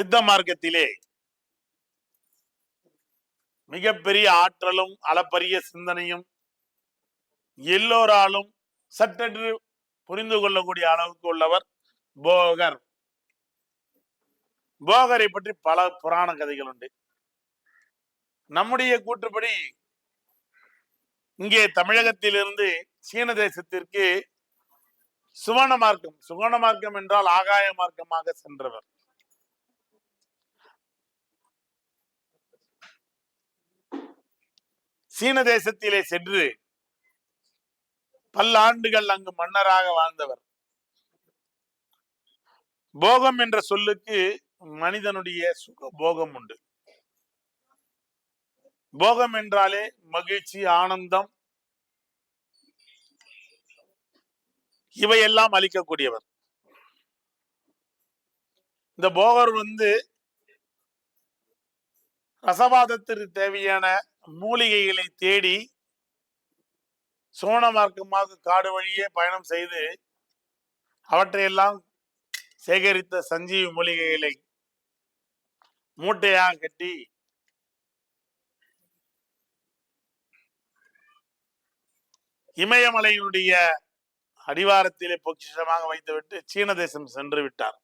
சித்த மார்க்கத்திலே மிகப்பெரிய ஆற்றலும் அளப்பரிய சிந்தனையும் எல்லோராலும் சற்றென்று புரிந்து கொள்ளக்கூடிய அளவுக்கு உள்ளவர் போகர். போகரை பற்றி பல புராண கதைகள் உண்டு. நம்முடைய கூற்றுப்படி இங்கே தமிழகத்திலிருந்து சீன தேசத்திற்கு சுவர்ண மார்க்கம், சுவர்ண மார்க்கம் என்றால் ஆகாய மார்க்கமாக சென்றவர். சீன தேசத்திலே சென்று பல்லாண்டுகள் அங்கு மன்னராக வாழ்ந்தவர். போகம் என்ற சொல்லுக்கு மனிதனுடைய சுக போகம் உண்டு. போகம் என்றாலே மகிழ்ச்சி, ஆனந்தம், இவையெல்லாம் அளிக்கக்கூடியவர். இந்த போகர் ரசவாதத்திற்கு தேவையான மூலிகைகளை தேடி சோன மார்க்கமாக காடு வழியே பயணம் செய்து அவற்றையெல்லாம் சேகரித்த சஞ்சீவி மூலிகைகளை மூட்டையாக கட்டி இமயமலையினுடைய அடிவாரத்திலே பொக்கிஷமாக வைத்துவிட்டு சீன தேசம் சென்று விட்டார்.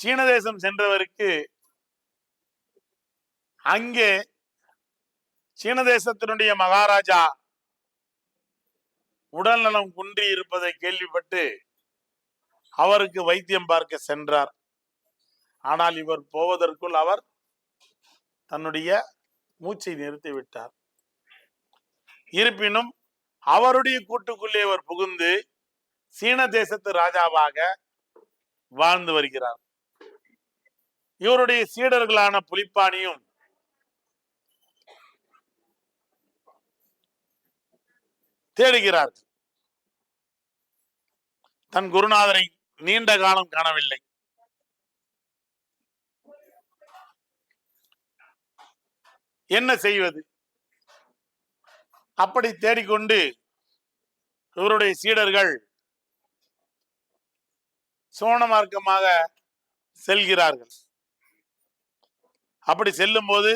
சீன தேசம் சென்றவருக்கு அங்கே சீன தேசத்தினுடைய மகாராஜா உடல் நலம் குன்றி இருப்பதை கேள்விப்பட்டு அவருக்கு வைத்தியம் பார்க்க சென்றார். ஆனால் இவர் போவதற்குள் அவர் தன்னுடைய மூச்சை நிறுத்திவிட்டார். இருப்பினும் அவருடைய கூட்டுக்குள்ளே அவர் புகுந்து சீன தேசத்து ராஜாவாக வாழ்ந்து வருகிறார். இவருடைய சீடர்களான புலிப்பாணியும் தேடுகிறார்கள். தன் குருநாதரை நீண்ட காலம் காணவில்லை. என்ன செய்வது? அப்படி தேடிக்கொண்டு இவருடைய சீடர்கள் சோன மார்க்கமாக செல்கிறார்கள். அப்படி செல்லும் போது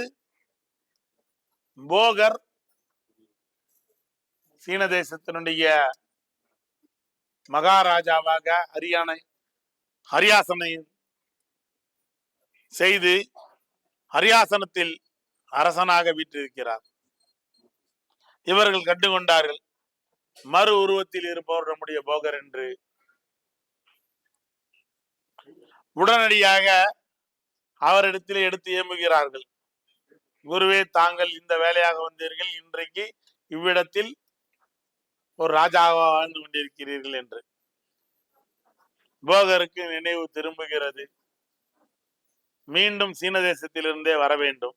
போகர் சீன தேசத்தினுடைய மகாராஜாவாக ஹரியாசனை செய்து ஹரியாசனத்தில் அரசனாக வீற்றிருக்கிறார். இவர்கள் கண்டுகொண்டார்கள், மறு உருவத்தில் இருப்பவர் நம்முடைய போகர் என்று. உடனடியாக அவரிடத்தில் எடுத்து ஏம்புகிறார்கள். குருவே, தாங்கள் இந்த வேலையாக வந்தீர்கள், இன்றைக்கு இவ்விடத்தில் ஒரு ராஜாவாக வாழ்ந்து கொண்டிருக்கிறீர்கள் என்று. போகருக்கு நினைவு திரும்புகிறது. மீண்டும் சீன தேசத்திலிருந்தே வர வேண்டும்.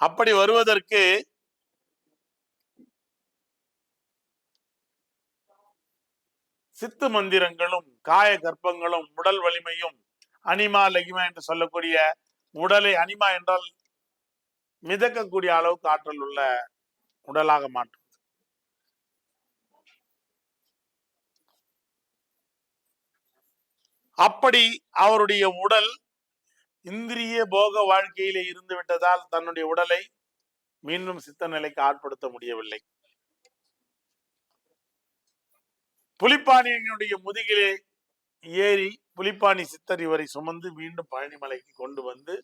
அப்படி வருவதற்கு சித்து மந்திரங்களும் காய கற்பங்களும் உடல் வலிமையும், அனிமா லெகிமா என்று சொல்லக்கூடிய உடலை, அனிமா என்றால் மிதக்கக்கூடிய அளவுக்கு ஆற்றல் உள்ள உடலாக மாற்றும். அப்படி அவருடைய உடல் இந்திரிய போக வாழ்க்கையிலே இருந்து விட்டதால் தன்னுடைய உடலை மீண்டும் சித்த நிலைக்கு ஆட்படுத்த முடியவில்லை. புலிப்பாணியினுடைய முதுகிலே ஏறி புலிப்பாணி சித்தர் இவரை சுமந்து மீண்டும் பழனிமலைக்கு கொண்டு வந்து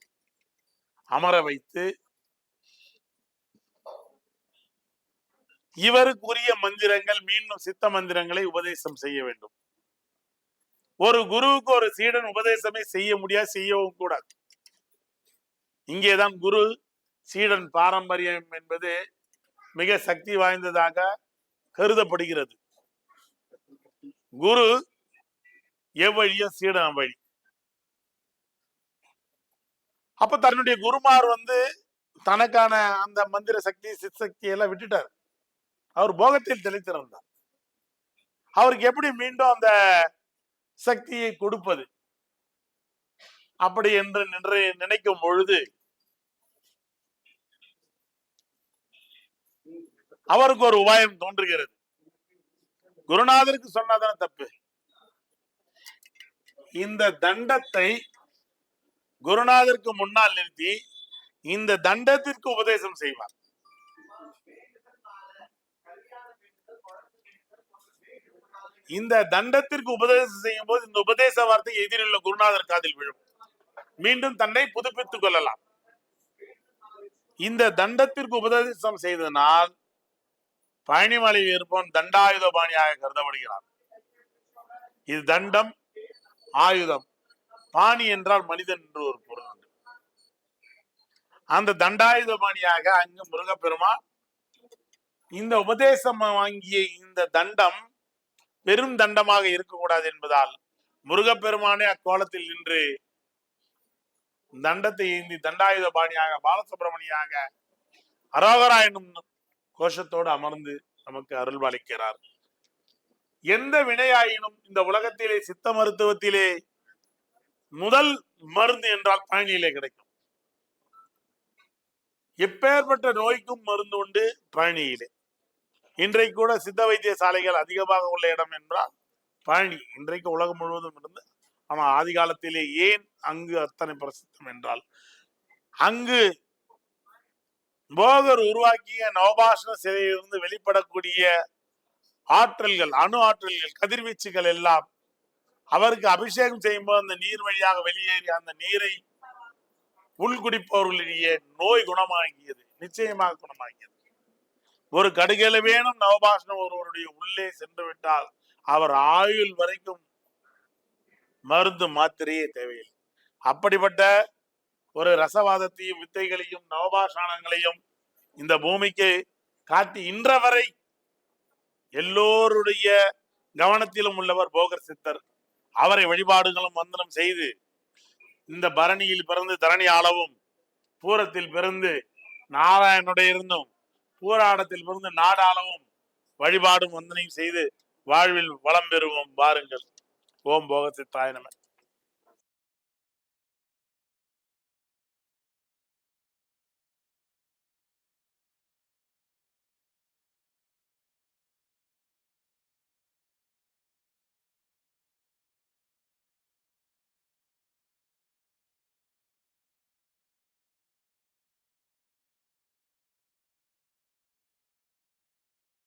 அமர வைத்து இவருக்குரிய மந்திரங்கள், மீண்டும் சித்த மந்திரங்களை உபதேசம் செய்ய வேண்டும். ஒரு குருவுக்கு ஒரு சீடன் உபதேசமே செய்ய முடியாது, செய்யவும் கூடாது. இங்கேதான் குரு சீடன் பாரம்பரியம் என்பது மிக சக்தி வாய்ந்ததாக கருதப்படுகிறது. குரு எவ்வழியோ சீடன் அவ்வழி. அப்ப தன்னுடைய குருமார் தனக்கான அந்த மந்திர சக்தி, சிற்சக்தி எல்லாம் விட்டுட்டார். அவர் போகத்தில் தெளித்திருந்தார். அவருக்கு எப்படி மீண்டும் அந்த சக்தியை கொடுப்பது அப்படி என்று நினைக்கும் பொழுது அவருக்கு ஒரு உபாயம் தோன்றுகிறது. குருநாதருக்கு சொன்னாதான தப்பு. இந்த தண்டத்தை குருநாதருக்கு முன்னால் நிறுத்தி இந்த தண்டத்திற்கு உபதேசம் செய்வார். இந்த தண்டத்திற்கு உபதேசம் செய்யும் போது இந்த உபதேச வார்த்தை எதிரிலுள்ள குருநாதர் காதில் விழும். மீண்டும் தன்னை புதுப்பித்துக் கொள்ளலாம். இந்த தண்டத்திற்கு உபதேசம் செய்ததனால் பழனிமலை இருப்பவன் தண்டாயுதபாணியாக கருதப்படுகிறார். இது தண்டம், ஆயுதம். பாணி என்றால் மனிதன் என்று ஒரு பொருள் உண்டு. அந்த தண்டாயுதபாணியாக அங்கு முருகப்பெருமான் இந்த உபதேசம் வாங்கிய இந்த தண்டம் பெரும் தண்டமாக இருக்கக்கூடாது என்பதால் முருகப்பெருமானே அக்கோலத்தில் நின்று தண்டத்தை ஏந்தி தண்டாயுதபாணியாக பாலசுப்பிரமணியாக அரோகரா என்னும் கோஷத்தோடு அமர்ந்து நமக்கு அருள்பாலிக்கிறார். எந்த வினையாயினும் இந்த உலகத்திலே சித்த மருத்துவத்திலே முதல் மருந்து என்றால் பழனியிலே கிடைக்கும். எப்பேற்பட்ட நோய்க்கும் மருந்து உண்டு பழனியிலே. இன்றைக்கு கூட சித்த வைத்திய சாலைகள் அதிகமாக உள்ள இடம் என்றால் பழனி. இன்றைக்கு உலகம் முழுவதும் இருந்து, ஆனால் ஆதி காலத்திலே ஏன் அங்கு அத்தனை பிரசித்தம் என்றால், அங்கு போகர் உருவாக்கிய நவபாஷண சிலையிலிருந்து வெளிப்படக்கூடிய ஆற்றல்கள், அணு ஆற்றல்கள், கதிர்வீச்சுகள் எல்லாம் அவருக்கு அபிஷேகம் செய்யும் போது அந்த நீர் வழியாக வெளியேறி அந்த நீரை உள்குடிப்பவர்களுடைய நோய் குணமாகியது. நிச்சயமாக குணமாகியது. ஒரு கடுகளவேனும் நவபாஷணம் ஒருவருடைய உள்ளே சென்று விட்டால் அவர் ஆயுள் வரைக்கும் மருந்து மாத்திரையே தேவையில்லை. அப்படிப்பட்ட ஒரு ரசவாதத்தையும் வித்தைகளையும் நவபாஷானங்களையும் இந்த பூமிக்கு காட்டி இன்றவரை எல்லோருடைய கவனத்திலும் உள்ளவர் போகர் சித்தர். அவரை வழிபாடுகளும் வந்தனம் செய்து இந்த பரணியில் பிறந்து தரணி ஆளவும், பூரத்தில் பிறந்து நாராயணனுடைய இருந்தும் பூராடத்தில் பிறந்து நாடாளவும் வழிபாடும் வந்தனையும் செய்து வாழ்வில் வளம் பெறுவோம். வாருங்கள். ஓம் போகர் சித்தாய நம.